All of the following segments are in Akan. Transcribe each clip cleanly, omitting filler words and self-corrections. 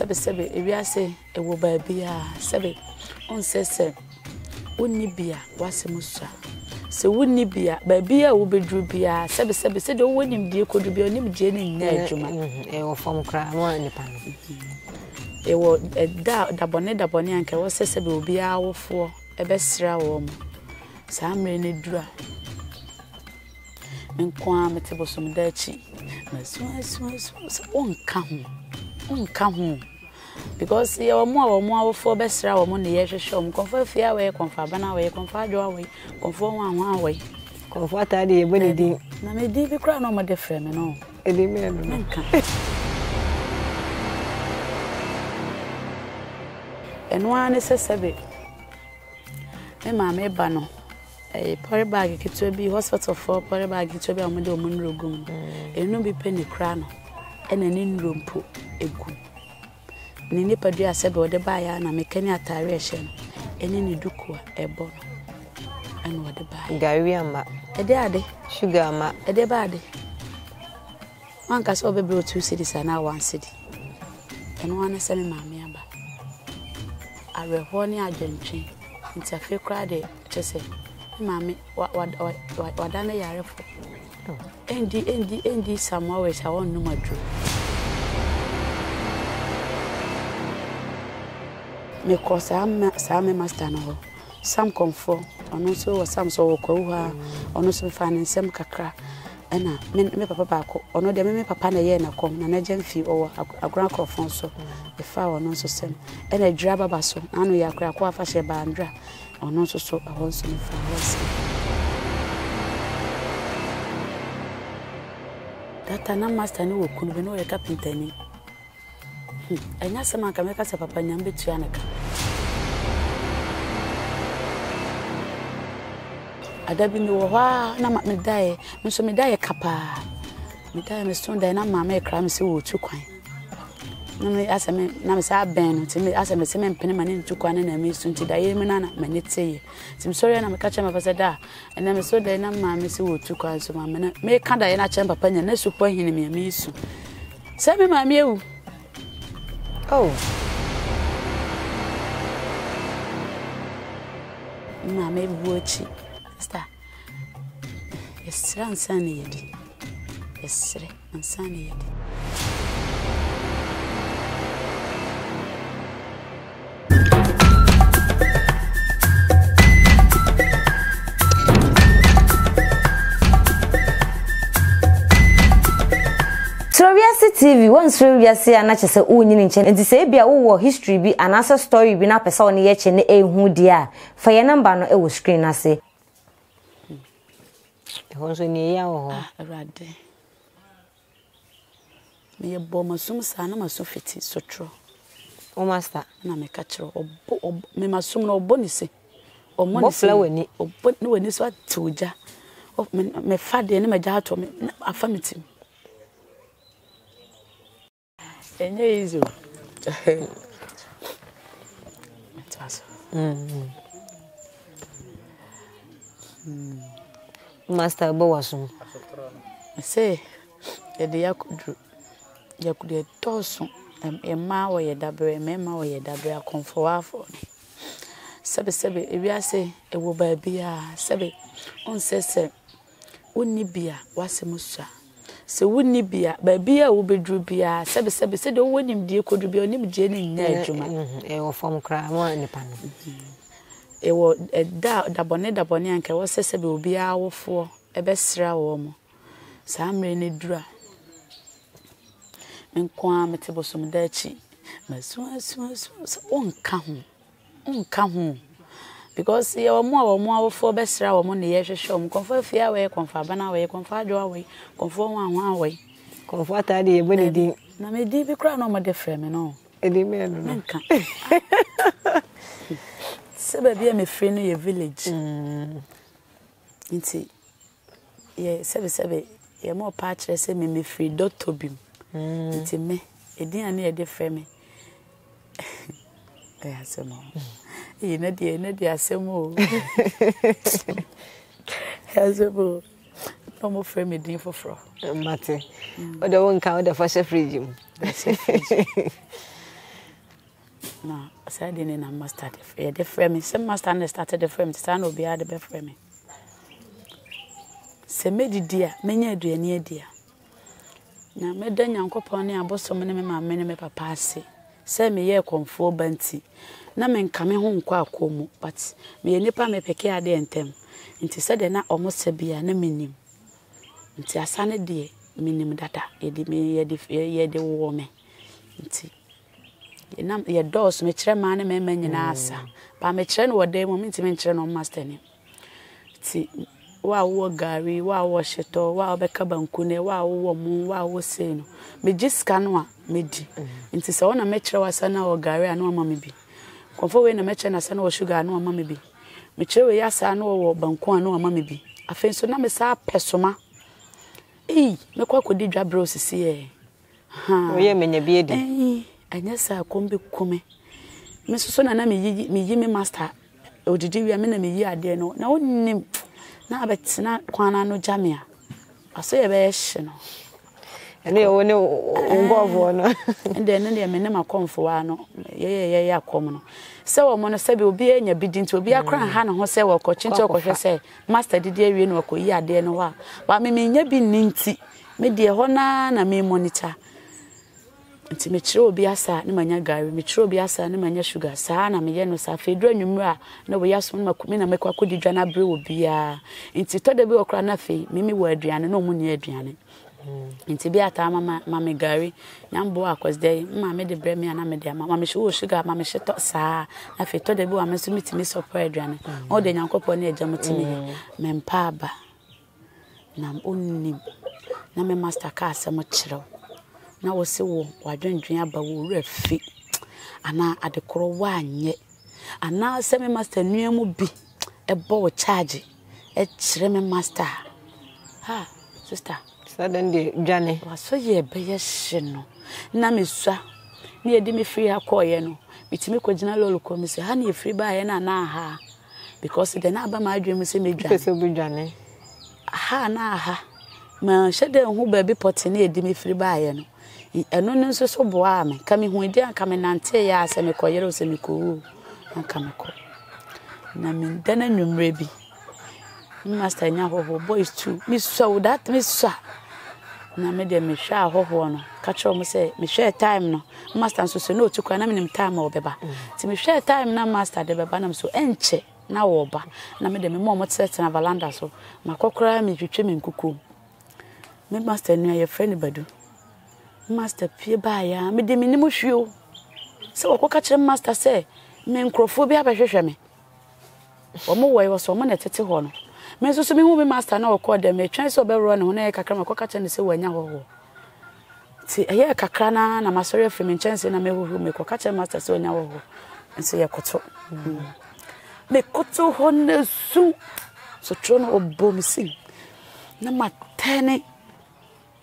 sebe SuroWiase e wo baabi a sebe on sese wonni bia wasemusa se wonni bia baabi a wo bedru bia sebe se de wo nim die kodu bia onim die ne nya adwuma e wo fom kra mo nipa no e wo da bone anka wo sese be obi a wofo e be sra wo mo sa amre ne dura nkwa metebosom dachi masu onka ho because ye wo mo awofo be sra wo mo ne ye hwehwe mo Komfo afia we Komfo abana we Komfo adwa we Komfo ho we Komfo Ataa de eboni din na me di bi kra no mo de frɛ me no edi me no nka eno ane sesebe e ma me ba no pori bag kitu bi hospital for pori bag kitu bi amode omunrogum enu bi pe ne kra no ena ni nrompo egu ni nipa dua sebe ode ba ya na mekani atare ehye no eni ni duku ebo no ena ode ba gari ama ade sugar ama ede ba ade wan ka so bebre 2 cedis na 1 cedi eno ane se me maame aba areho ni adwentwe nti afi kra de chese mami wadane yarefo endi samwa we sa won numadru me ko sa me master no sam Komfo ono so wo sam so wo ko ha ono so fa ne nsem kakra ena me papa ba ko ono de me papa na ye na kom na na jamfi owo agran krofon so e fa ono so sem ena dra baba so anu ya kra ko afa she bandra ono so awon so me fa wose data na master ni wo kunu be no ye carpenter ni enya sema ka me ka se papa nyambe tu anaka adabi mi wo ha na me dae me so me dae kapa me dae me so dae na mama e kra me se wo tu kwan na me aseme na me sa ben ti me aseme se me mpene ma ne tu kwan na me so nti dae me na ma ne teye tim sorry na me ka che me pese da na me so dae na mama se wo tu kwan so mama na me ka dae na che papa nya na su po hini me isu se me mama ewu oh mama e buochi Sta. Yesra ansane yedi. Yesre ansane yedi. SuroWiase TV one SuroWiase anachese unyini nche enti se bia wo history bi anasa story bi na pesa one ye che ne ehu dia fa ye number no e wo screen ase honso ni ya wo arade me ye bo masum sa na maso fiti sotro o master na me ka kire obo me masum na obo ni se o mo ni flower ni obo ni wani so atuja me fade ni me ja to me afamitim enye izo Taso master bo waso say e de yakudu toso ma wo ye dabre mema wo ye dabre Komfo afo sebe SuroWiase e wo baabi a sebe on sese wonni bia wasemusa se wonni bia baabi a wo bedru bia sebe se de wo nim die kodu bia onim die ne nya adwuma e wo fom kra mo nipa no e wo da bone anka wo sese be obi a wofo e be sra wo mo sa amre ne dura nkwa metebosom dachi masu onka ho because ye wo mo awofo be sra wo mo ne ye hwehwe mo Komfo afia we Komfo abana we Komfo adwa we Komfo ho we Komfo Ataa de eboni din na me di bi kra no mo de frɛ me no edi me no nka sebe bia me frɛ no ye village nti ye sebe ye mo pa kire se me free doctor bim nti me edin ani ye de frɛ me asemo na di asemo asemo no mo frɛ me din foforo mate o de won kan o de fa se fridge mu said in a master the frame some master started the frame stand will be at the frame se medi dia menya aduane adia na meda nyankopon ne abosom ne me ma me papa ase se me ye Komfo banti na me nka me ho nkwa akomu but me nipa me peke ade entem nti se de na omosa bia na menim nti asane de menim dada ye de wo me nti ye dos me kire ma ne me nyina asa ba me kire no wode mo nti me kire no master ni nti wa wo gari wa wo sheto wa obeka bankune wa wo mu wa wo seno me jiska no a medi nti se wona me kire wasa na wo gari anu ama me bi Komfo we na me kire na se na wo sugar anu ama me bi me kire we yasa anu wo banku anu ama me bi afen so na me sa pesoma me kwa kodi dwabro sisi ha oye menya bi edi anya sa kombe kume me so na me yi me master odidi wi me na me yi ade no na wonnim na abetina kwana no jamia aso ye be hye no ene wo ne ngofo no ende ne me ne makomfo wa no ye akom no se wo mo no se bi obi enya bidi nti obi akra ha no ho se wo ko chinche ko hwe se master didi awie no ko yi ade no wa ba me nya bi ninti me de ho na me monitor nti me kire obi asa ne manya gari me kire obi asa ne manya sugar saa na me ye no sa fedru anwumra na wo yaso na makumi na mekwa kodi dwa na bre obi a nti to de bi okra na fe mimi wo aduane na omu ni aduane nti bi ata mama me gari nyambo akwas dey mama me de bre me na me de mama me hwe sugar mama me hye to saa na fe to de bi wa me so mitimi support aduane o de nyankopɔ na agya mutimi me mpa aba na onni na me master ka asem kyerɛw na wo se wo wadwendwen aba wo rafi ana adekoro wanye ana se me master nuamu bi ebo wo charge e kire me master ha sister sadan de dwane waso ye be ye hye no na mesua ne edi me free akoye no bitimi kogina lolo ko me se ha ne free ba ye na na ha because de na aba ma adwem se me dwane pese bu dwane ha na ha ma hyede hu ba bi pot ne edi me free ba ye no eno nso so boa me ka me hu edi aka me nante ya ase me koyere o se me ko aka me ko na me dana nwumre bi master nya hoho boys too me so that me so na me de me hwa hoho no ka kire mo se me hwa time no master nso se no otukwa na me nim time o beba ti me hwa time na master de beba na so enche na wo ba na me de me mo tete na valanda so makokora me twetwe me nkuku me master nu ya friend badu master pie ba ya me de me nim hwio se wo ka kire master se me nkrofo bi abehwehwe me o mo wo so mo na tete ho no me so me hu me master na okọ dem me twan so be ro ne ho na kakra me koka kire ne se wanya ho ti eye kakra na masori afri me chance na me hu me koka kire master se wanya ho nse ye koto me koto ho na su so trono obo mi sin na matene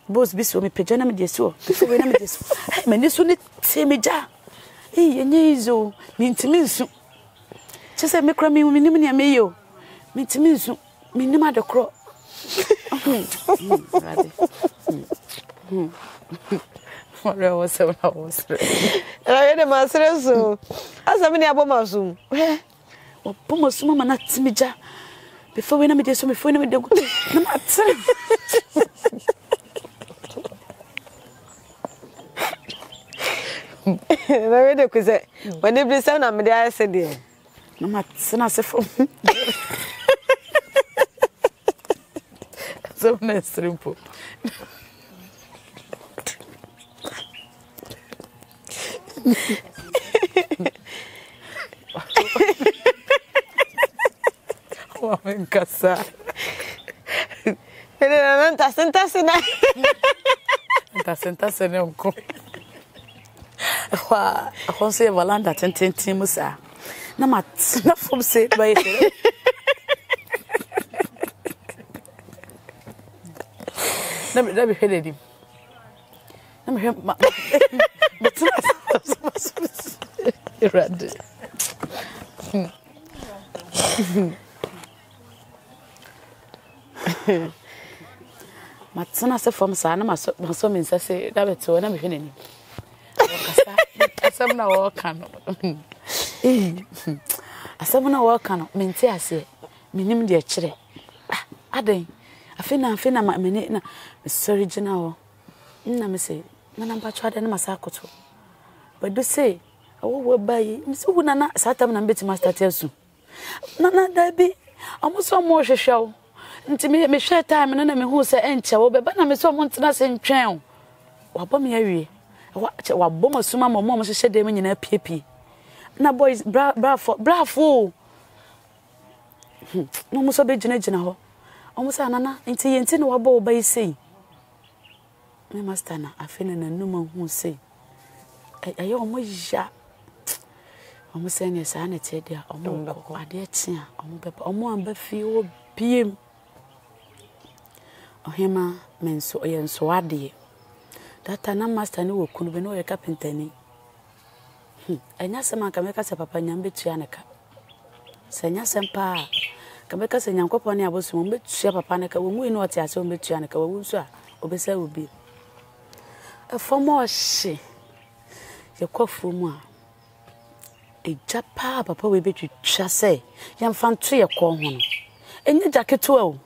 boss biso me pejana me deso before we na me deso me ni so ne temeja yenye izo me ntimi nsu chese me kra me nim ne me yo me ntimi nsu me nim adekro rade ore wo se na wo se era de masre so asa me ni abomasum o pomosu mama na temeja before we na me deso me fo na me de na matre na we de kuze wani blisa na me de ase de na matsena se fo so na strimpo wa me casa ele não tá sentado ne onko wa akonse valanda tententin musa na matsena fo se ba yete na me hweledi na me matsena irade matsena se fo msa na maso minsa se da beto na me hweneni wakasa asem na wo ka no asɛm na wɔka no mente ase menim de kyerɛ adan afina mani na sorry gina ho na me say na mpa twa de na masakoto but do say awo bayi me say wuna na satam na mbeti master tesu na da bi amuso mo hwehwew nti me hwe time na me hu se enche wo beba na me so mo ntena se ntwen wabɔ me awie wabɔ masuma mo hyehyɛ dem nyina piepie na boys bravo no mo so be gina ho omo say nana nti yenti na wabɔ wo bayi sei me master na afina na numa hu sei aye omo ya omo say ne sa na tie dia omo ade tia omo beba omo amba fi wo biem ohema menso yenso ade data na master ni wo kunu be no ye carpenter ni anya sema ka meka se papa nyam betua ne ka senya sempa ka meka se nyankopɔ ne abosom betua papa ne ka wo mu ni ote ase wo betua ne ka wo nso a obesa wo bi efomo hye ye kɔfo mu a ejapa papa we betwitwa se yamfa nto ye kɔ ho no enye jaketo o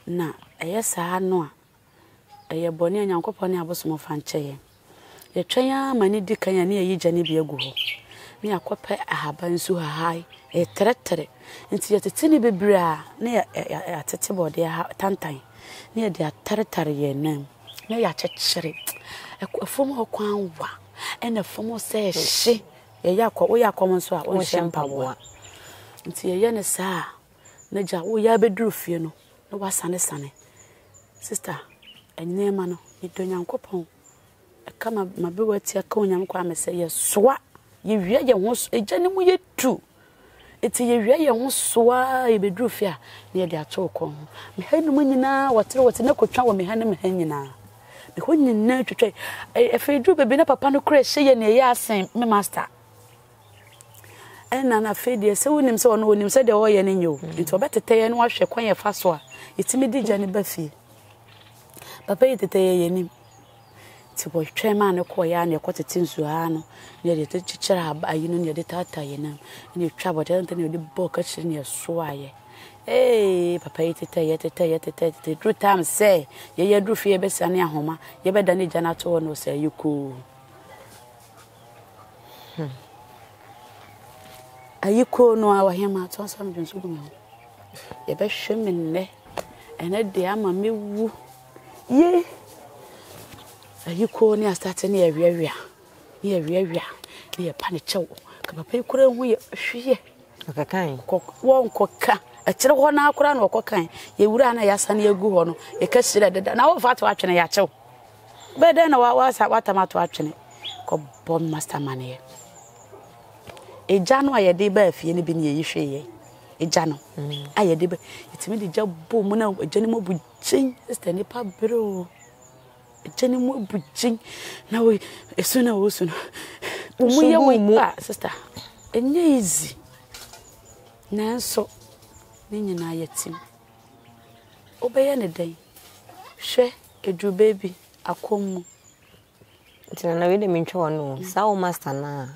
na eyesa no a eye boni nyankopɔ ne abosom fa nkyeye ye twanya mani dikanya ne yi gya ne bi agu ho ne akɔpɛ ahaban su hahai tretre nti ye tete ne bebra ne ya tete bode tantan ne ye de atretare ye nam ne ya kyekyere efom ho kwan wa ena fom se hye ye yakɔ wo yakɔ nso a wo hye mpaboa nti ye ne saa na gya wo ya beduru fie no no wasane sane sister enyema no ido nyankopɔn kama mabewati aka onyam kwa me se ye soa ye wie ye ho egya ne mu ye tu eti ye wie ye ho soa ye beduru fie a na ye de ato kɔ ho me hanum nyina wote na kotwa wo me hanum nyina me ho nyina twetwe efedru bebe na papa no kura hye ye ne ye asen me master ena na fedie se wonim se ono wonim se de wo ye ne nyo nti obetete ye no ahwe kwan ye fa so a yetimi digya ne ba fie papa yetete ye nim ti boy twema ne ko ya ne kotete nsu ha no ne de chichira abayi no ne de tata ye nam ne twa bode ne de boka chiri ne so aye papa yetete dru time say ye dru fie be sane ahoma ye be da ne gya na to no say yuko ayiko no awahema to sam dwonso dum ye be hweme nne ene de ama mewu ye ayiko ni astarte ne awiawia ne pa ne chewo ka papa ikura hu ye hwie akakan won koka akire ho na akura na okokan ye wura na yasa na egu ho no ye ka sire deda na wo fatu atwene ya chew be de na wa sa watamato atwene ko bom master man ye eja no ayede ba afie ne bi ne ye hwe ye eja no ayede ba itimi de ja bom na eja ne mo bugin sister ni pa bro eja ne mo bugin na we esu na wo su no umu ye we pa sister enye easy nanso ni nyina yetim obeye ne den hwe edu baby Akom ntina na we de mentwe no sawo master na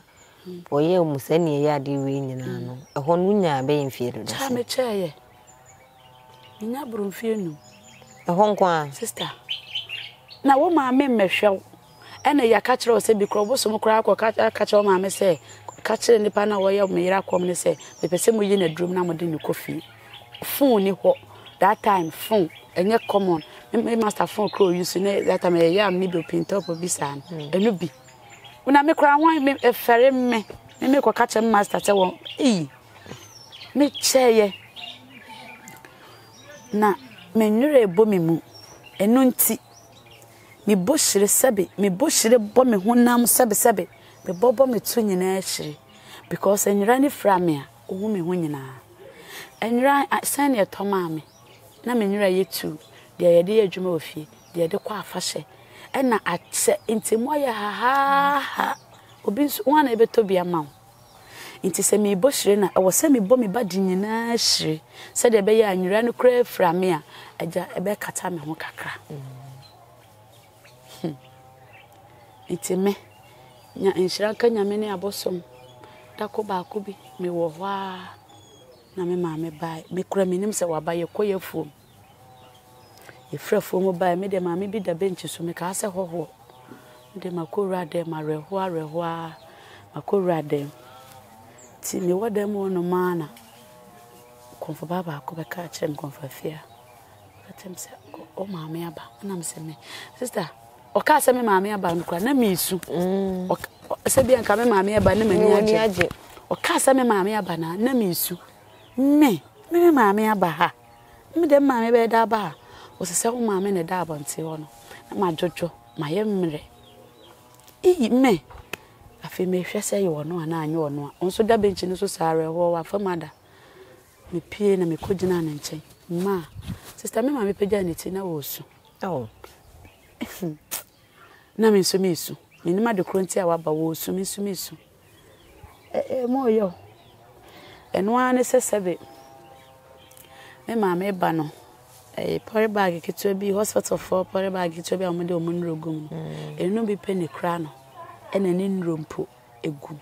boye musani ye ade we nyina no ehon nunya be mfie do da cha me cheye nya buru mfie nu ehon kwa sister na wo ma me mehwew ena ya ka kire o se bi kro bo so mo kra akọ ka kire o ma me se ka kire nipa na wo ye me yira Akom ne se me pese mo yi na drum na mo de ni kofi phone ni ho that time phone enye common me master phone kro use ne that time ya am ni be pin top bi san enu bi una me kra wan me efere me ko ka kire master se won me cheye na me nwure ebo me mu enu nti me boshire sebe me boshire bo me honam sebe me bobo me tu nyina ahire because enwura ni fra me a ohu me ho nyina enwura san ye toma me na me nwura yetu de ye de adwuma ofie de de kwa afahye ena ache nti mo ya ha obi wan na beto bia ma nti se me boshire na wo se me bo me ba di nyina ahire se de be ya nwura no kra fra me a aja ebe kata me ho kakra nti me nya enshira ka nyame ne abosom dako ba ko bi me wo ho na me ma me bai me kura me nim se wa ba ye koye fuom ye frefo mo bai me de ma me bi da bench so me ka se hoho de makora de ma rehoa makora de ti me wo dem no mana Komfo baba ko be ka chem Komfo afia atem se o ma me aba na me se me sister o ka se me ma me aba no kura na me isu o se bi anka me ma me aba na mani age o ka se me ma me aba na me isu me ma me aba ha me de ma me be da ba o se o ma me ne da abonte ho no na ma jojo ma ye mre me afi me hwese ye wono ana anye wono onso da benchi no so sare ho wa famada me pie na me kogina na nchen ma sister me ma me pagya ne ti na wo su oh na me so me su me ni ma de kronti a waba wo su me su mo yo eno ane sesebe me ma me ba no pore bag kitu bi hospital for pore bag kitu bi amode omunrogum eno bi pe ne kra no ena ni nrompo egu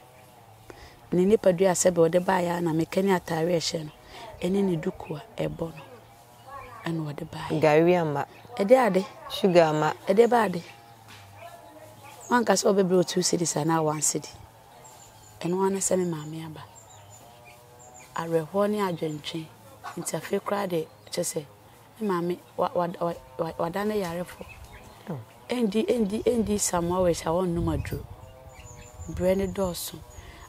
ni ni padu asebe ode ba ya na mekani atare ehye no eni ni duku a ebo no ena ode ba gari ama ede ade sugar ama ede ba ade wan ka so bebre 2 cities na 1 city eno ane se me maame aba areho ni adwentwe nti afi kra de chese mami wadane yarefo endi samwa sha won numadru brene doso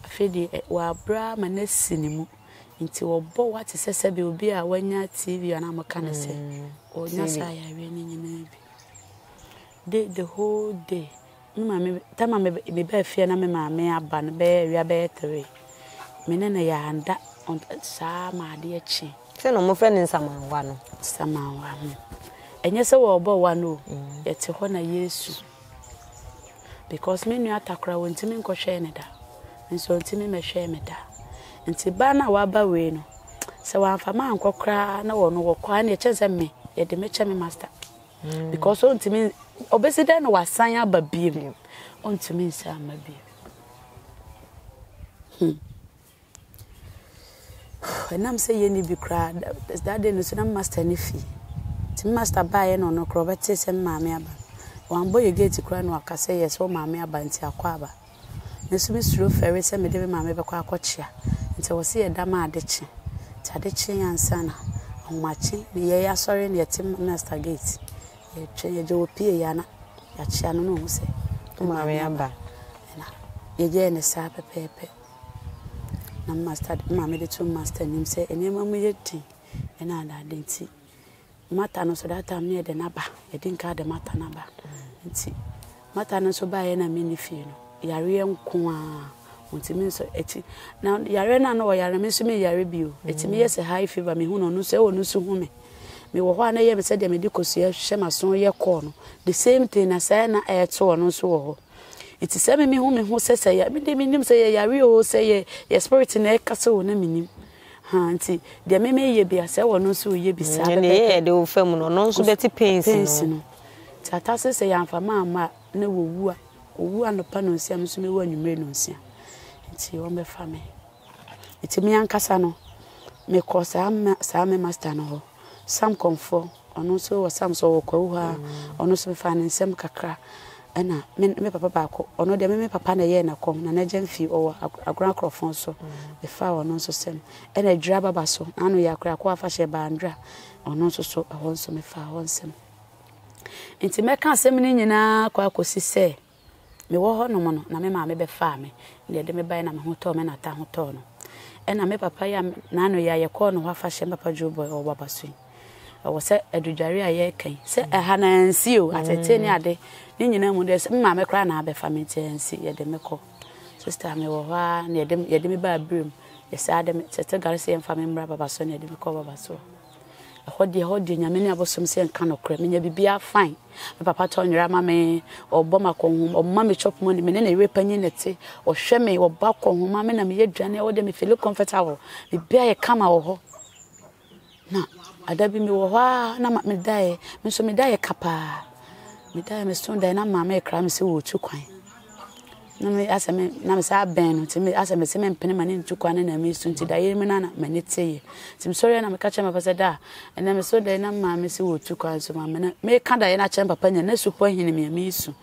afedi wa bra manasinimu nti wo bo wate sesebe obi a wanya TV ana maka na se onya sa yare ni nyina bi the whole day mami tama me be fie na me mami aba na be ria be 3 mene na ya anda on sa ma de echi se no mo fe ni samanwa no samanwa enye se wo bo wa no yete ho na Yesu because me nua takra wonti me nkohwe ne da nso nti me mehwe me da nti ba na wa ba we no se wa amfa ma nkokra na wo no wo kwa na eche me ye de meche me master because onti me obesida no wasan aba biem onti me nsa ma biem and I'm saying you be cried that day no so na master ni fi ti master buy no no kro bete se maame aba wan boy gate kra no akase yes o maame aba nti akwa aba na so me suro ferry se me de maame be kwa akochia nti wo se ye da ma adechi ti adechi yansa na omachi me ye ya sorry na yeti master gate ye twe ye jo pie ya na ya chia no no se maame aba na ye je ne sa pepepe na master maame de to master nim se enema mu yeti ena ada denti mata no so that time near the naba e din ka de mata naba nti mata no so ba ye na me ni fie no yare nko a ontimi so eti na yare na no yare me so me yare bio eti me yes high fever me hu no so e wonu so hu me wo ho na ye me se de me di kosua hwe maso ye call no the same thing na say na e to no so wo eti se me hu me hu se ya me de me nim se ye yare o se ye spirit na e kasa wo na me nim anti de me ye bia se wono so ye bisa be ne de o fam no no so beti pains no tata se ya amfa ma na owu no pa no nsia so me wa nwumre no nsia nti wo me fa me iti me ankasa no me ko sa me master no ho sam Komfo ono so wo sam so wo kwa ha ono so me fa ne nsem kakra ana me papa ba ko ono de me papa na ye na kom na na jamfi o agran krofon so be fa ono so sem ena dra baba so anu ya kra ko afa she bandra ono so ho so me fa ho sem enti me kan sem ni nyina kwa akosi se me wo ho no mo no na me ma me be fa me de me bai na me ho to me na ta ho to no ena me papa ya na anu ya ye ko no afa she papa jobo o baba so wo se adudware aye kan se ehanansi o atete ni ade ni nyina mu de mma me kra na abefa me tensi ye de me ko sister me wo ha na ye de me ba brim ye sa de me tete gare se emfa me mra baba so na ye de me ko baba so hodi nyame ni abosom se nka no kra me nya bibia fine me papa to nwira ma me obo makonhum o ma me chop money me na ewe panyi nete o hwe me o ba konhum ma me na me ye dwane o de me feel comfortable bibia ye kama wo ho na adabi mi wo ha na me dai me so me dai kapa me dai me stone dai na mama e kra me se wo tu kwan na me aseme na me sa ben no timi aseme se me mpene mane ntukwa na me su nti da ye me na mane teye tim sorry na me ka che me pese da na me so da na ma me se wo tukwa so ma me ka da ye na che papa nya na su po hini me su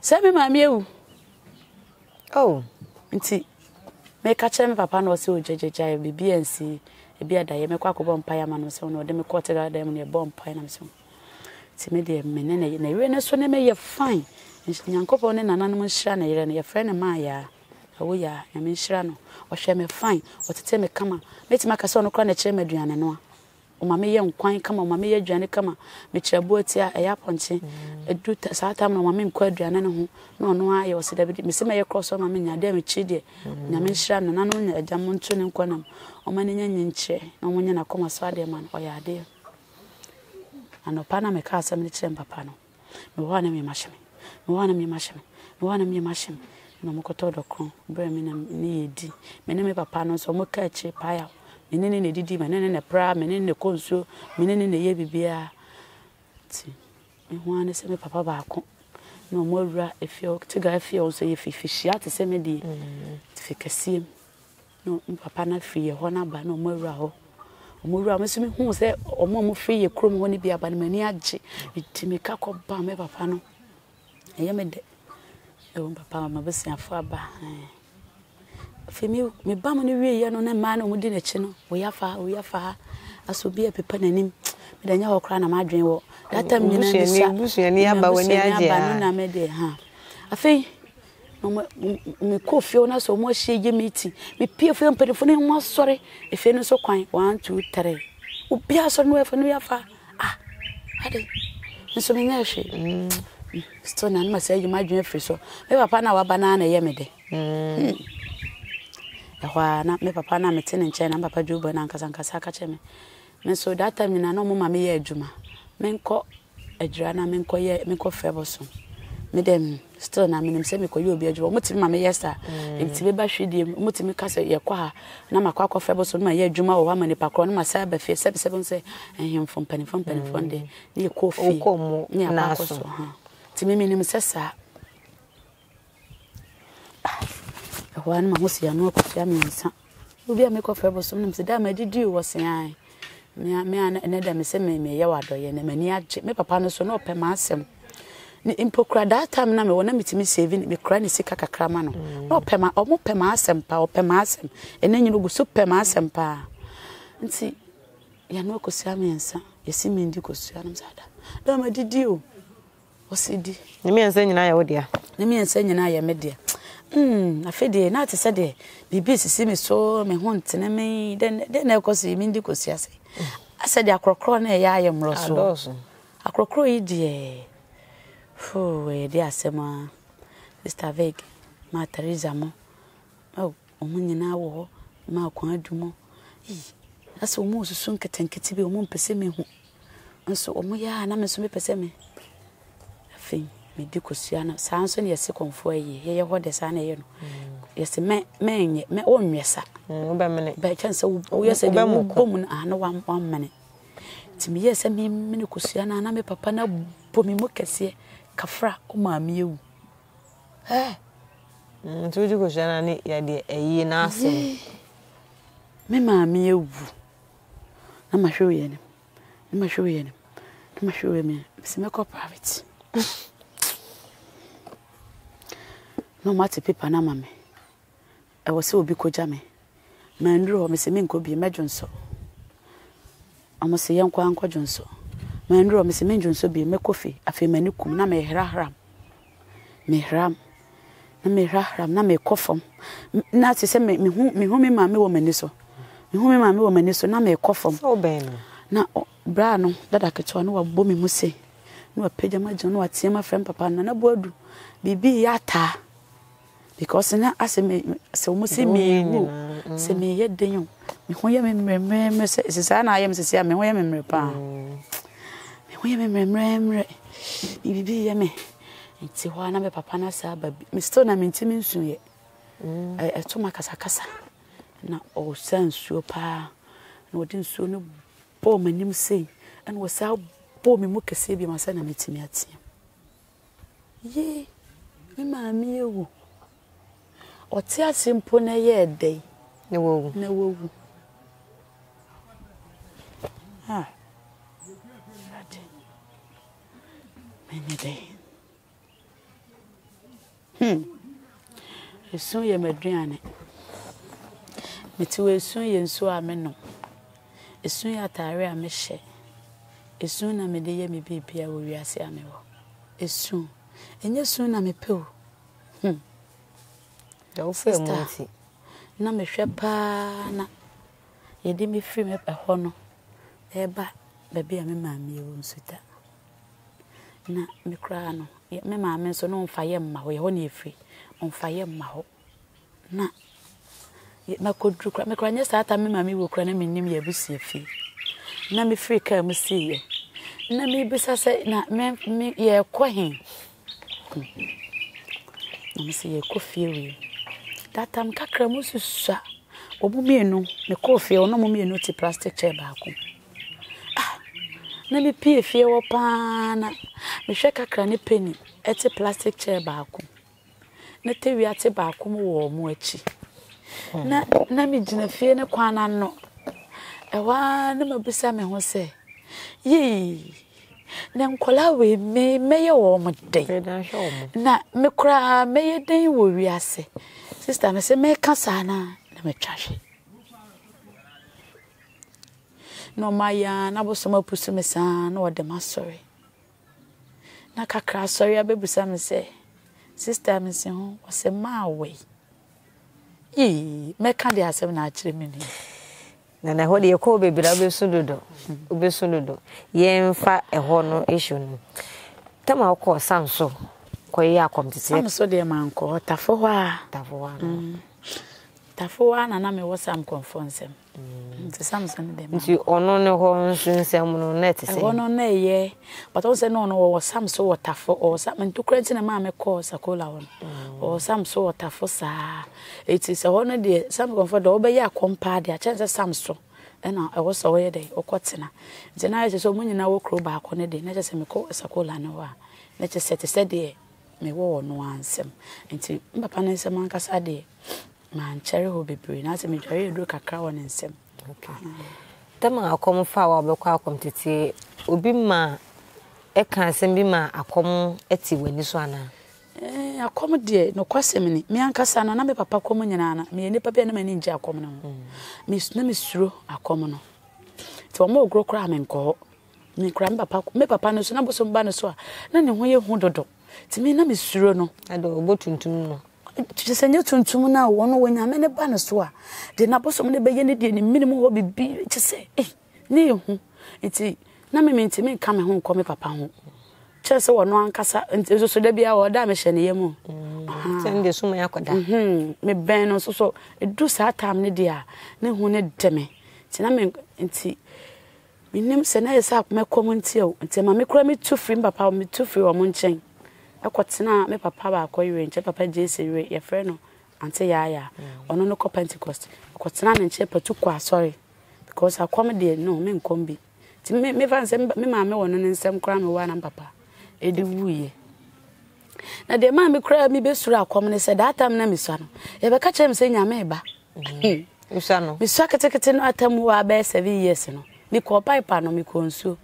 se me ma me ewu oh nti me ka che me papa na o se o jejeja bibi ansi ebi ada ye me kwa ko bompa ya ma no se no de me ko te da dem ne bompa na me so ti me de me ne na we ne so ne me ye fine nyankopɔ ne nananom nhyira na yere ne ye friend ma ya awo ya ya me nhyira no o hwe me fine o tete me kama meti maka se ono kra na kire me aduane no o ma me ye nkwan kama o ma me ye aduane kama me kire boati a ya ponche edu saa tam na o ma me nkwa aduane no ho na ono a ye o se da bi me se me ye cross o ma me nya de me chi de nya me nhyira no nananom nya agya mo ntu ne nkwanam o ma ne nya nyinche na o nya na koma so ade ma no o ya ade anopa na me ka asem ne kire papa no me ho na me mahye me wana me mashim no mokoto dokon bre me na ne yedi me ne me papa no so mo ka achi pa ya me ne ne didi me ne pra me ne konso me ne ye bibia ti me ho ane se me papa ba ko no mo wura efio tiga efio so ye fifishia te se me di fikasiem no papa na fie ho na ba no mo wura ho mo wura me so me hu se mo fie ye krom ho ne bia ba ne mani age ti me ka ko ba me papa no me de o papa ma besi afo aba femi me ba mo ne wie ye no na ma na mo di na chi no wo ya fa aso bi e pepa nanim me da nya ho kra na ma adwen wo that time nyina ni sa busuani aba wani age no na me de ha afei no me kofi na so mo hye ye meeting me pie fo mpedefo ne mo sore efe no so kwan 1 2 3 obi aso no e fo no ya fa ade nso me nya hwe sto na ma say you ma dwen free so me papa na wa banana ye me de na me papa na me tene nche na papa jubo na nkasa ka che me so that time na no mo ma me ye adwuma me nko adwura na me nko ye me nko febo so me dem still na me nim se me ko ye obi adwuma mo timi ma me yes nti be ba hwedie mo timi ka se ye kwa na makwa febo so ma ye adwuma wo ma nipa kro na ma sa ba fie se se ehemfo mpanifo de ye ko fi ni na so ti me nim sesa wan ma hosi anu ko fia me nsa obi a me ko febo so nim se da ma didi wo se an me ne da me se me ye wado ye na mani age me papa no so no pe ma asem ni impokra that time na me wona mitimi saving me kra ni sika kakra ma no no pe ma omo pe ma asem pa o pe ma asem ene nyino gu so pe ma asem pa nti ya no ko sia me nsa yesi me ndi ko sia no sada da ma didi o osidi ne me nsa nyina ya wodia ne me nsa nyina ya media afede na te se de bibi sisi me so me ho ntene me de na ekosi me ndi ko sia se ase de akrokro na ya ya mro so akrokro yi de we de asema Sister Veg ma Teresa mo omo nyina wo ma kwa adumo ase omo susu nketenkete bi omo mpese me hu nso omo ya na me so me pese me afi me di kosia na sanso ne yesi Komfo ayi ye ho de sa na ye no yesi me onwesa ba mene ba chance wo yesi de wo bom na na wa mene ti me yesi me ne kosia na me papa na bomi mo kese kafra o ma me ewu nti wo kosia na ne ya de ayi na asem me ma me ewu na ma hwe ye ne ma hwe me se me ko private no mati paper na mame e wo se obi koja me mandro me se me nko bi medwonso amo se yenkwa anko dwonso mandro me se me dwonso bi me kofi afi mani kum na me hram na me kofom na se se me hu me mame wo mani so na me kofom so ben na bra no dada keto no wa bomi mu se no wa pagya ma jon no wa tie ma frem papa na boadu bibi ya Ataa because na aseme se omo se me wu se me ye denyo me ho ye memremre se sa na ayem se se me ho ye memre pa me ho ye memremre bibi ye me nti ho na me papa na sa ba me still na me ntimi nsu ye to makasa na o sansuo pa na odi nsuo no bo manim sei and wo sa bo me mu kese bi ma sa na metimi atia ye me ma mi ewu Oti asimpo na ye dey. Ne wo. Na wo. Ah. Many day. Esun ye maduane. Meti we esun ye nso a me no. Esun ya atare a me hye. Esun na me de ye me bibia wo wiase a me wo. Esun. Enye sun na me pe o. Da wo fe mu nti. Na me hwe pa na ye de me firi me pe ho no. Eba baby a me maame wo nsuta. Na me kra no me maame so no mfa ye mma ho ye ho na efiri. Mfa ye mma ho. Na makodru kra me kra nya saata me maame wo kra na menim ye busi afi. Na me free ka mu si ye. Na me bisa se na me ye kwahin. Na me se ye kofie we. That time kakra mu susua. Obu mienu me kofie ono mu mienu ti plastic chair ba ko. Na me pie fie wo pa na me hwe kakra ne penny eti plastic chair ba ko. Na tewi ate ba ko mu wo mu achi. Na me gina fie ne kwana no. Ewa na mabisa me ho se. Yi. Na nkola we meye wo mo den. Na me kura meye den wo wiase. Sister me se me kasa na me twahwe. No maya na bosoma pusu me sa na wode masori. Na kakra sorry abebusa me se. Sister me se ho o se ma we. Yi me ka de asem na akire me ni. Na ho de ko bebira obesudodo. Obesudodo. Ye mfa eho no issue no. Tama ko sanso. Ko ye Akom tete. Sanso de man ko tafo ho a. Tafo wa. Tafo wa na me wosam Komfo nsem. Nti Samson de man. Nti ono ne ho nsem no net se. Ono na ye. But on say no wo Samson wo tafo o Sam ntukura nti na ma me ko sakola won. O Samson wo tafo sa. It is ono de Sam Komfo de obe ye Akompa de a chance Samson. Ena e wo so we de okotena. Nti na ye so munyina wo kro ba ko ne de na je se me ko sakola ne wa. Na je se te se de me wo no ansem. Nti papa ne nsem ankasa de man chere ho bebre na se me dware edu kakra won nsem. Okay. Tama Akom fa wa obekwa Akom tete obi ma e kan asem bi ma Akom eti wani so ana. Akom de no kwasem ni me ankasa na me papa kom nyina na me ni papa na mani nje Akom no. Me suro Akom no. Ti o mo ogro kra me nko. Me kra me papa no so na boso mba no so a na ne ho ye hu dodo. Ti me na me suro no. Ado obotuntum no. Chisenye tuntum na wono wanyame ne ba no so a de na bosom ne beye ne de ne minimum ho bibi chise ne hu enti na me menti me ka me ho nko me papa ho chese wono ankasa enti so da bia wo da me hye ne yemu sende suma yakoda me ben no so edu sa tam ne dia ne hu ne deme enti na me enti minim se na yesa me komenti o enti ma me kura me tu free papa me tu free wo mo nchen akotena me papa ba akoyire nche papa jese re ye frɛ no ante ya ono no ko Pentecost akotena ne nche patu kwa sorry because Akom de no me nkombi ti me fa nsem me ma me wono ne nsem kra me wa na papa edi wuye na de ma me kra me besuru Akom ne se that time na me so no e be ka chem se nyame ba usa no me so ketekete no atamu wa be 7 years no me ko pipe no me ko nsuo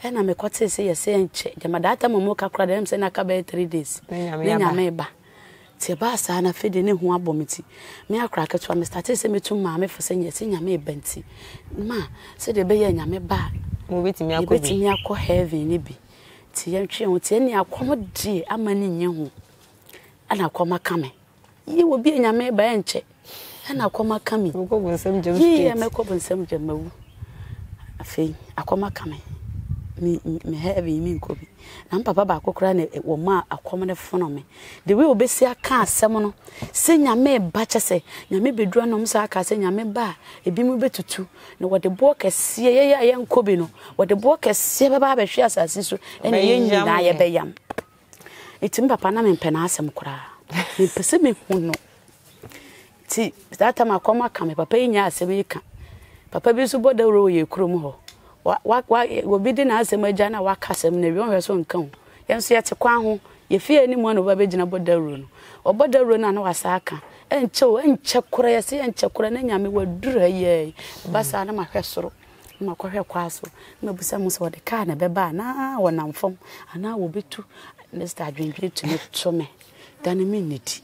ena me kote se yese enche de madata momo kakra dem se na ka be 3 days nyame ba ti ba sa na fede ne hu abomiti me akra ketwa me start se metum ma me fose nyese nyame ba nti ma se de be ye nyame ba mo betimi akọ heaven ni bi ti ye ntwe ho ti eni Akom die amani nye ho ana Akom aka me yi wo bi nyame ba enche ana Akom aka me ko bonsam jam street yi me ko bonsam jam mawu afei Akom aka me me heavy me nkobi na papa ba akokora na wo ma Akom ne fono me the way obesi aka asem no se nyame ba chese nyame bedura no msa aka se nyame ba ebi mu betutu na wode bo kese ye nkobi no wode bo kese ba ba hwe asase so ene ye nyina ye beyam etim papa na me mpena asem kora me pese me huno ti that time Akom aka me papa nya asem yika papa bi so bodawro ye krom ho wa obi di na asem agya na wakasem na wi onhwe so nkan yenso ye te kwa ho ye fie ni mu na ba begina bodawro no obodawro na na wasaka enche kura yesi enche kura na nyame wadura ye basa na mahwe soro ma kwahwe kwaso na busa mu so de ka na beba na wonamfom ana wo betu Mr. Adwendwe tumi tome dan me niti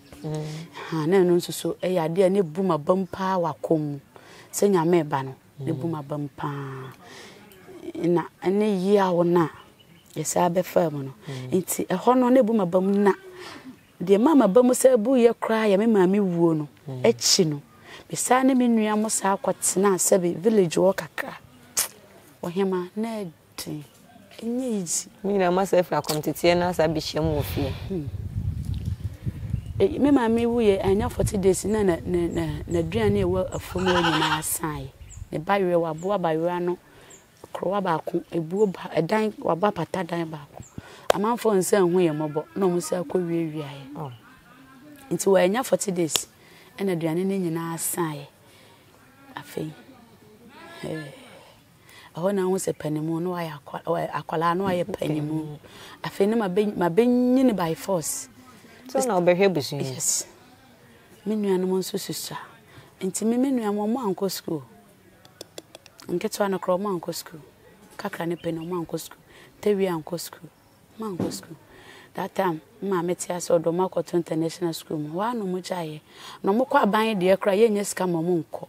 ha na no nso ya de ne buma bampa wakom se nyame ba no ne buma bampa na ene yi awo na yesa be fam no nti eho no ne buma bam na de mama bamu se bu ye kra ya me mama wuo no echi no bisa ne me nua mo sa akwatena sebe village wo kakra wo hema na di enye easy mi na myself Akom tete na sa bi hye mo ofie me mama wu ye anya 40 days na duane ewo afomu nyina asan ne bawe wa bo bawe no krowa ba ko ebuo ba edan wa ba pata dan ba ko amanfo nsa hu ye mobo na mo sa ko wiawiaye nti wa anya 40 days ena duane ne nyina asan afei aho na ho se panimu no ya akwala no ya panimu afei ne mabenyini by force so na obehwe busu yes menua no nso susa nti menua mo anko school nketwa no kro mo anko school kakra ne pe no mo anko school tewi anko school mo anko school that time ma metia so do makoto international school mo wa no mo jaye no mo kwa ban de kra ye nyesika mo nko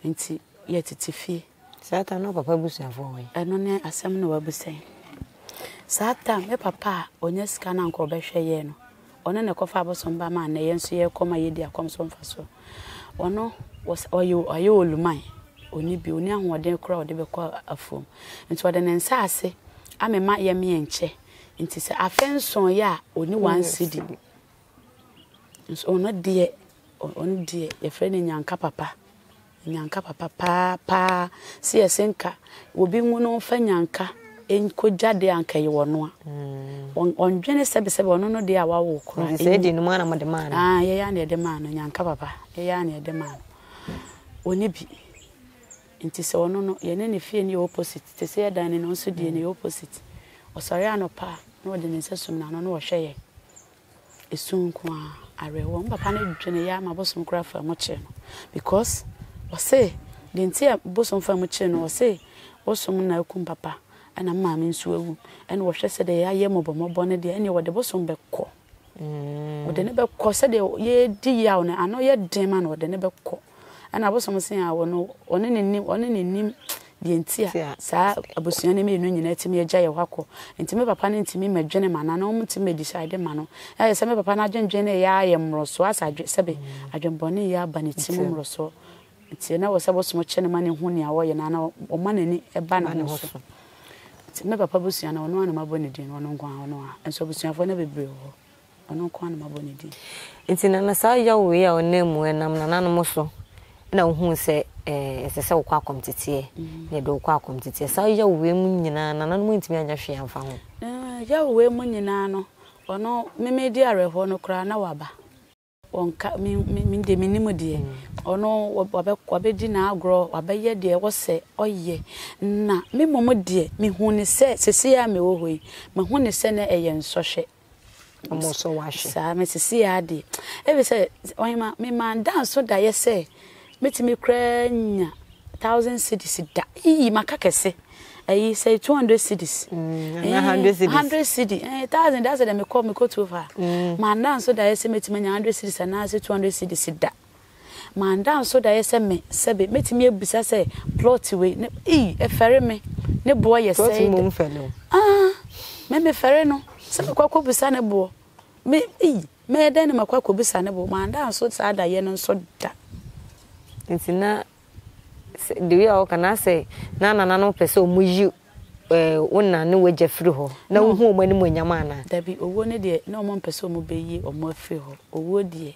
nti ye titifie sata no papa busuafo we eno ne asem no wabusen sata me papa onyesika na nko behwe ye no ono ne kofa abosomba ma na yenso ye koma ye di akom so mfaso ono ayo oluman oni bi oni ahoden kra ode be kwa afom nti ode ne nsa ase amema ye me enche nti se afenson ya oni 1 cedi nso ono die ye frene nyanka papa pa si esenka obi nwuno fa nyanka enko jade anka ye wono a ondwene sebe ono no de awa wo kra se di no mana mo de mana ye ya na de mana nyanka papa ye ya na de mana oni bi nti se ono no ye ne fie ni opposite te se dan ni no so die ni opposite osori anopa no de ne sesum na no wo hwe ye esunku a arewo papa ne dwene ya ma bosom kra fa mo che no because o say de ntia bosom fa mo che no o say bosom na akum papa ana maame nso awu ene wo hwe se de ya ye mobomobo ne de ene wo de bosom bekọ wo de ne bekọ se de ye di ya no ano ye den ma no wo de ne bekọ ana bosom sen a wo no one ne nim de ntia sa abusua ne me no nyina timi agya ye hwakọ ntimi papa ne ntimi madwene mana na omo timi decide ma no ya se me papa na adwendwene ya ye mmroso asa sebe adwenbone ya ba ne timi mmroso nti na wo se bosom kyene ma ne hu ne a wo ye na na o ma nani eba na ho so me papa busua na ono anama boni din ono nko ono a enso busuafo na bebre ho ono nko anama boni din nti na sa ya we ya onemu enam na nanom so na hu se esese wo kwa akomtete ne do kwa akomtete sa ya we mu nyina na nanom ntimi anya hwe amfa ho ya we mu nyina no ono memedi areho no kra na waba onka mi de minimu de ono wabedi na agro wabeye de wo se oye na me momo de me hu ne se sese ya me wo hoi me hu ne se na eye nsohwe omo so wahwe sa me sese ya de e be se oyima me man dan so da ye se metimi kra nya 1000 cedis da maka kese I say 200 cedis. 100 cedis. 100 cedis. 1000 that's the me call too far. Man down so that I say metimi 100 cedis and I say 200 cedis da. Man down so that I say me sebe metimi ebisa say plot we e ferry me ne boy ye say. Plot mo mfelo. Me ferry no. Se me kwakọ bisa ne bo. Me me den me kwakọ bisa ne bo. Man down so that ye no so da. Ntina the way I can say na no pese omuyi wona ne waje firi ho na wo hu omani mo nyama na da bi owo ne de na omo pese omo beyi omo afiri ho owo de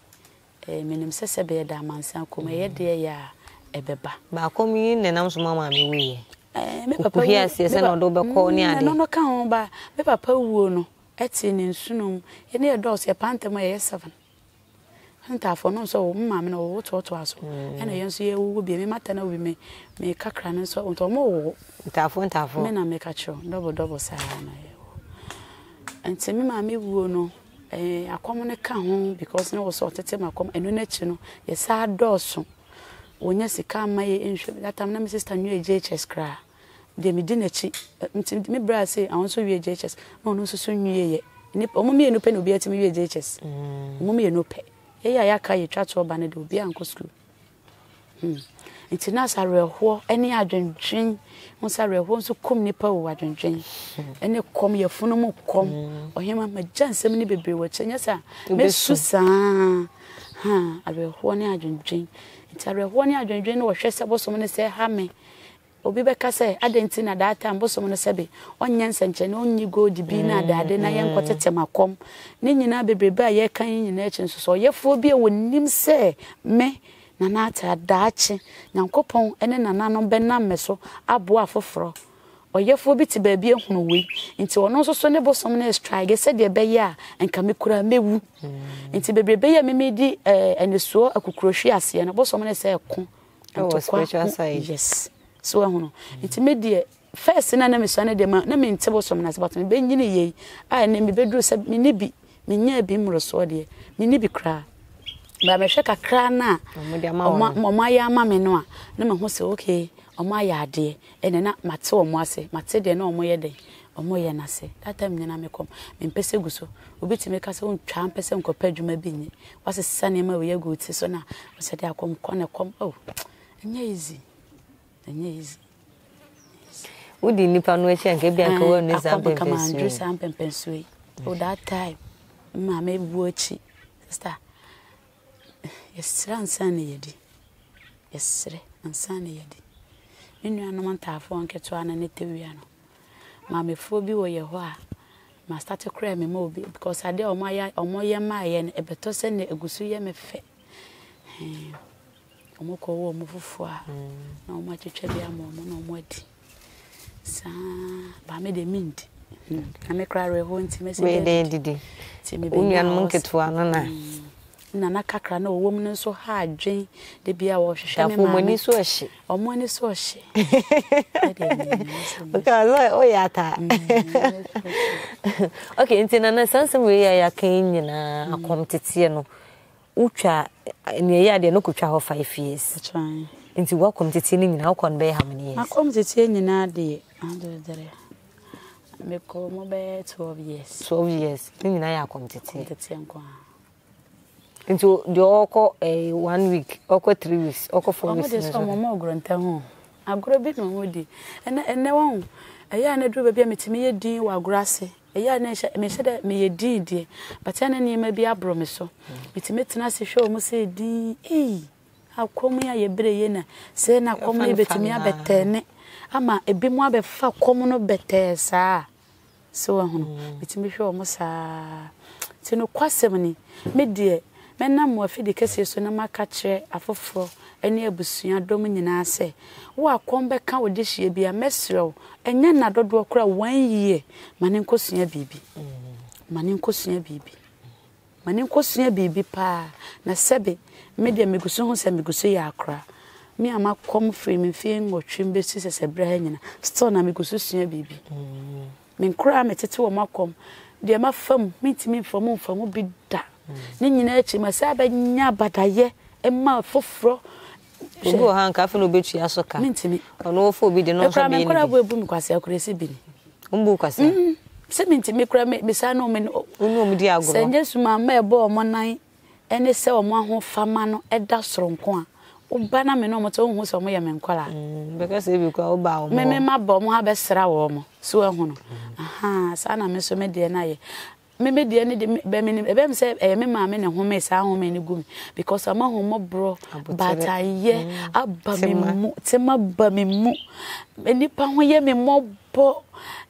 menim sese be da mansan koma ye de ya ebeba ba komi ne nam so mama me wi me papa wi asiese na do be ko ne ade no ka ho ba me papa wuo no eti ne nsunum ye ne do se pantem ye 7 nta afọ no so mma me no wo to aso ena yenso ye wo bi me mata na wo bi me kakra no so nto mo wo nta afọ me na me ka cho double sa na ye wo enti me ma me wuo no Akom ne ka ho because no so tete makom eno na chi no ye sa doso wonya sika amaye enhwe that time na my sister new JHS kra de me di na chi me bra say I want so wie JHS no no so nwie ye ni omo me no pe no bi atimi wie JHS omo me no pe ye ya ka ye twa to ba ne de obi anko school international reho eni adwendwen won sa reho so kom nipa wo adwendwen eni kom ye funu mu kom ohema magyansem ni bebre wo kyenya sa me susa reho ni adwendwen reho ni adwendwen no wo hwese bosom ne se ha me obi be ka se adenti na data bosom ne sebe onyense nche na onyi gold bi na dade na ye nkotete makom ni nyina bebre ba ye kan nyina echi nso so yefo bi e wonim se me na Ataa daachi nyankopon ene nananom benam meso abo afoforo oyefo bi ti baabi ehunu we nti ono nso so ne bosom na strike se de be ya enka mekura mewu nti bebrebe ya memedi enesuo akukrohwe ase na bosom na se eko spiritual side yes so ehunu nti medie first na meso na de ma na me nte bosom na se bato be nyine ye a na me bedru se me ni bi me nya bi mroso de me ni bi kra ba me hwe kakra na omo ya ama me no a na me ho se okay omo ya ade ene na mate omo ase mate de na omo ye de omo ye na se that time nyina me kom me mpese guso obiti me ka se ontwa mpese nkopa adwuma bi nye wase sane ma we ye go ti so na wase de akom kone kom oh enye easy udi nipa no echi anke bia nka wo ne za pempensu o that time ma me buochi sister yesre ansane yedi yesre ansane yedi inu anoma ntafo onketo ana netewia no ma mefo bi wo ye ho a ma start cry me mo bi because ade omo ye ma ye ne ebeto se ne egusu ye me fe omo ko wo omo fufu a na omo twetwe bi ama omo na omo adi sa ba me de mind na me cry re ho nti me se be didi ti me be unyan monketo ana na kakra na owom no so ha adwen de bia wo hwehwe me ma omoni so ohye omoni so ohye because o ya ta okay ntina na sansem we ya kan nyina akom tete no utwa ne ya de no kutwa ho 5 years nti wo akom tete ni nyina akon be ha many years akom tete nyina de andere me ko mo be 12 years ni nyina ya akom tete nko into the oko 1 week oko 3 weeks oko 4 weeks no so mo ogronta ho agoro bi no hodi ene won eya na duru bia metimi ye din wa agorase eya na me hye me ye din die but ene ni ma bi abro me so metimi tena se hwe o mo se din akom ya ye bre ye na se na kom na betimi abetene ama ebi mu abefa kom no betesa so ho metimi hwe o mo sa tino kwasem ni me die menam wa fidi kese so na maka kire afoforo ene abusua dom nyina ase wo akom be ka wo de hie bia mesrew enye na dodo kora 1 year mane nkosua bibi mane nkosua bibi pa na sebe media megusu ho se megusu ya akra me amakom free me fie ngotwem be sise bra ha nyina still na megusu sua bibi men kra metete wo makom de mafam mitimi famu bi da ni nyina echi ma sa ba nya badaye emma foforo ogo han ka fe no betu asoka mitimi ono ofo obi de no so be ni kra bo ebu mi kwase akuresi bi ni umbu kwase se mitimi kra me sa no me onu omdi agoro se njesu ma ma ebo omo nan ene se omo aho fama no eda soronko a oba na me no mo to hu se omo ye me nkwala because e bi kwa oba omo me ma ba omo ha be sra wo omo so ehu no sa na me so me de na ye me de ne de be me ebe me se me ma me ne home sa home ne gumi because ama homo bro bataye aba me mu tema ba me mu enipa ho ye me mobo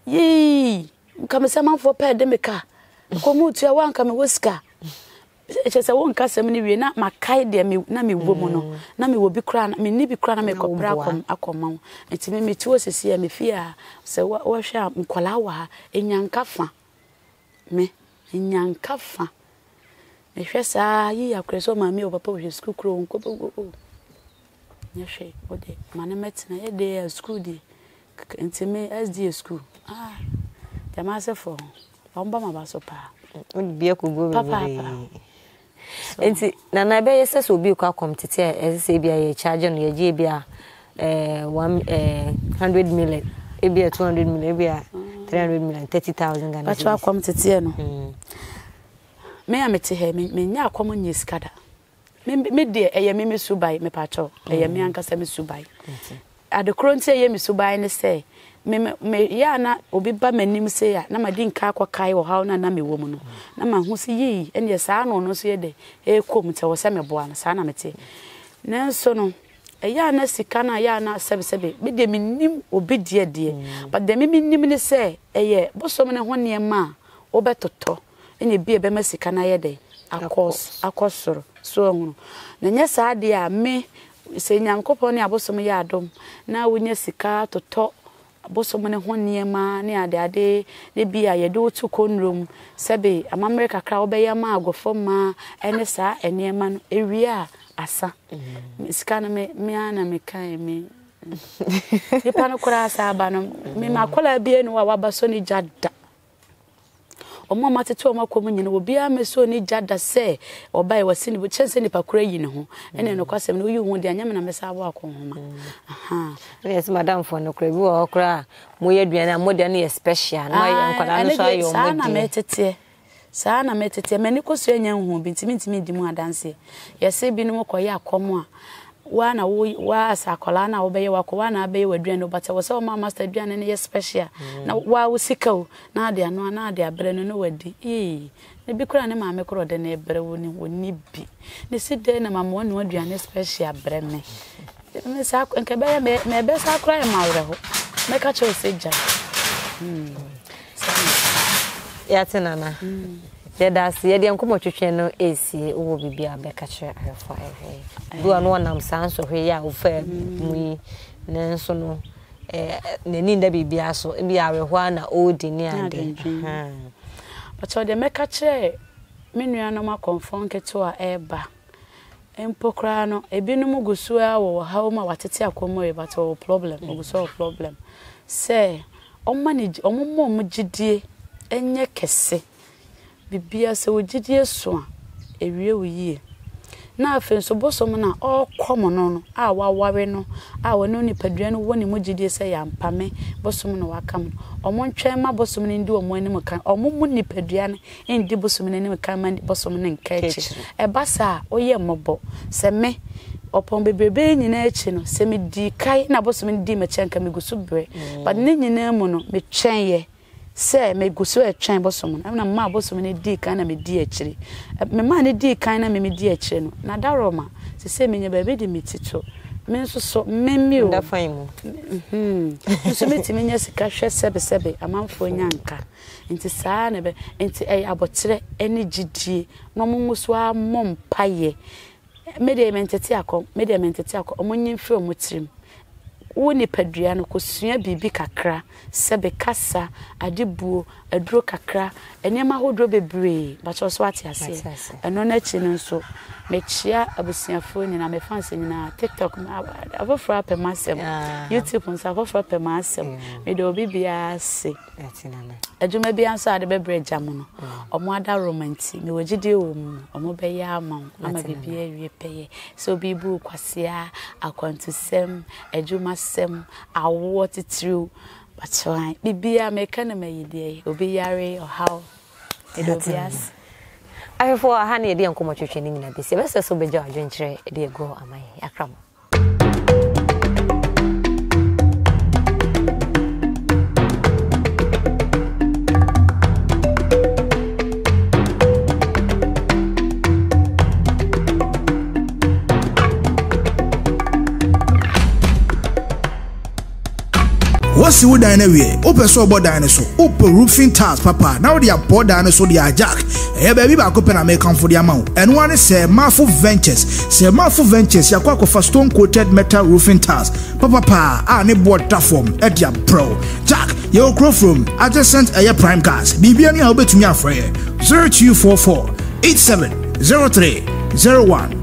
yi nka me se manfo pa de me ka ko mu tua wa nka me woska echese won ka sem ne wie na makai de me na me wo mu no na me wo bi kra na me ni bi kra na me kopra akoma enti me tuo sesi ya me fia se wo hwa nkola wa enyanka fa me nyanka fa me hwe sa yi akreso ma me o papa wo school kro nko nya hwe o de mane metina ye de school di enti me SD school jama se fo omba ma ba so pa Be a kubu. Papa. Enti na na be yese obi kwa komtete ese bia ye charge no ye je bia 100 million e bia 200 million e bia 300 million 30,000 Ghana. Pacho komtete no. Me amete he me nya akom nya skada. Me de eye me subai me pacho eye me ankasa me subai. Adekro nti eye me subai ne say me ya na obi ba manim se ya na madi nka akokai wo hawo na me wo mu no na ma hu se yi ene saa no so ye de kom te wo se me boa na saa na mete nanso no ya na sika na ya na sebe me de menim obi de but de me nim ne se eye bosom ne ho ne ma obetoto ene bi e be ma sika na ye de akosoro so hu na nya saa de a me se nyankopon ne abosom ya adom na wonya sika toto bosom ne ho niema ne ade ne bia ye do tu konrom sebe amamreka kra obeya ma agofo ma ene sa eniema no ewia asa sika na me ana me kan me nipa no kura asa aba no me makola bia no wa baso ni jada omo mateto omo akomu nyine obi a meso ni jada se obai wasi ni chense ni pakura yi ne ho ene no kwasem no yi hu de anyam na mesa abo akonhoma aha yes madam for no kra bi wo kra mo ye duane amode na ye special na ye nkwada no so ayo mo saa na metete mani kosu anya hu bi ntimi di mu adanse yese bi no koye akom a wa na wa asakola na obeye wa na abeye waduane obata wo se o ma master duane ne ye special na wa usika o na ade ano na ade abre no wadi ne bi kura ne ma me kuro de na ebre woni bi ne si de na mama wonu aduane special bre me me sa nke be me be sa kura e ma wure ho me ka che o se ja ya tenana ya dasi ya di ankomo twetwe no esi wo bibia be ka che ahefo do no nam sanso hwe ya wo fa mu nenso no nani nda bibia so bia ahwe na odi ni ade but so de me ka che menua no ma Komfo nketo a eba empokra no ebinum gusu a wo hawo ma watete akomo e but o problem gusu problem say ommo gidie enye kese bibia se wogidie so a ewie wo yie na afenso bosom na okomo no a waware no a wono ni padua no woni mogidie se ya mpame bosom no wakam omo ntwen ma bosom ni ndi omo ani mukan omo mu ni padua no ndi bosom ni mukan ma bosom ni nkachi e basa oye mobo se me opon bebrebe nyina echi no se me di kai na bosom ni di me chenka me gusu bre but ni nyina mu no me twen ye se me gusu e twen bosom na ma bosom ni di kan na me di echiri me ma ni di kan na me di echiri no na daroma se me nya bebe di metito me nso so memmi o nda fan mu nso metimi nya sika hwe sebe amanfo nyanka nti saa na be nti abotre eni gidie no munguso a mompaye mediamente akom omonyin fi omotrim woni padua no kosua bibi kakra sebe kasa adibuo aduro kakra enema hodro bebre bacho so ate ase eno na chi no so mechia abusiafo ni na me fans ni na TikTok afofra pe masem YouTube nsa afofra pe masem me do bibia se atinana aduma bia nso ade bebre jam no omo ada romanti me wogide wo mu omo be ya ama bibia wie peye so bibu kwasia akwantusem aduma sem awo titru batwai bibia me kana mayide obi yare or how edobias ahefo ha na edi ankomo twetwe ni nyina bese bese so beja adwenkyere edi ego amai akram What's you dine away? Open so board dinosaur, open roofing tiles, papa. Now they are board dinosaur, they are jack. Hey, baby, back open and make come for the amount. And one is say Marfo Ventures. Say Marfo Ventures, you quack for stone coated metal roofing tiles. Papa, I need board platform at your pro. Jack, your crow from adjacent a prime cars. BBN, I'll bet me a free 0244 8703 01.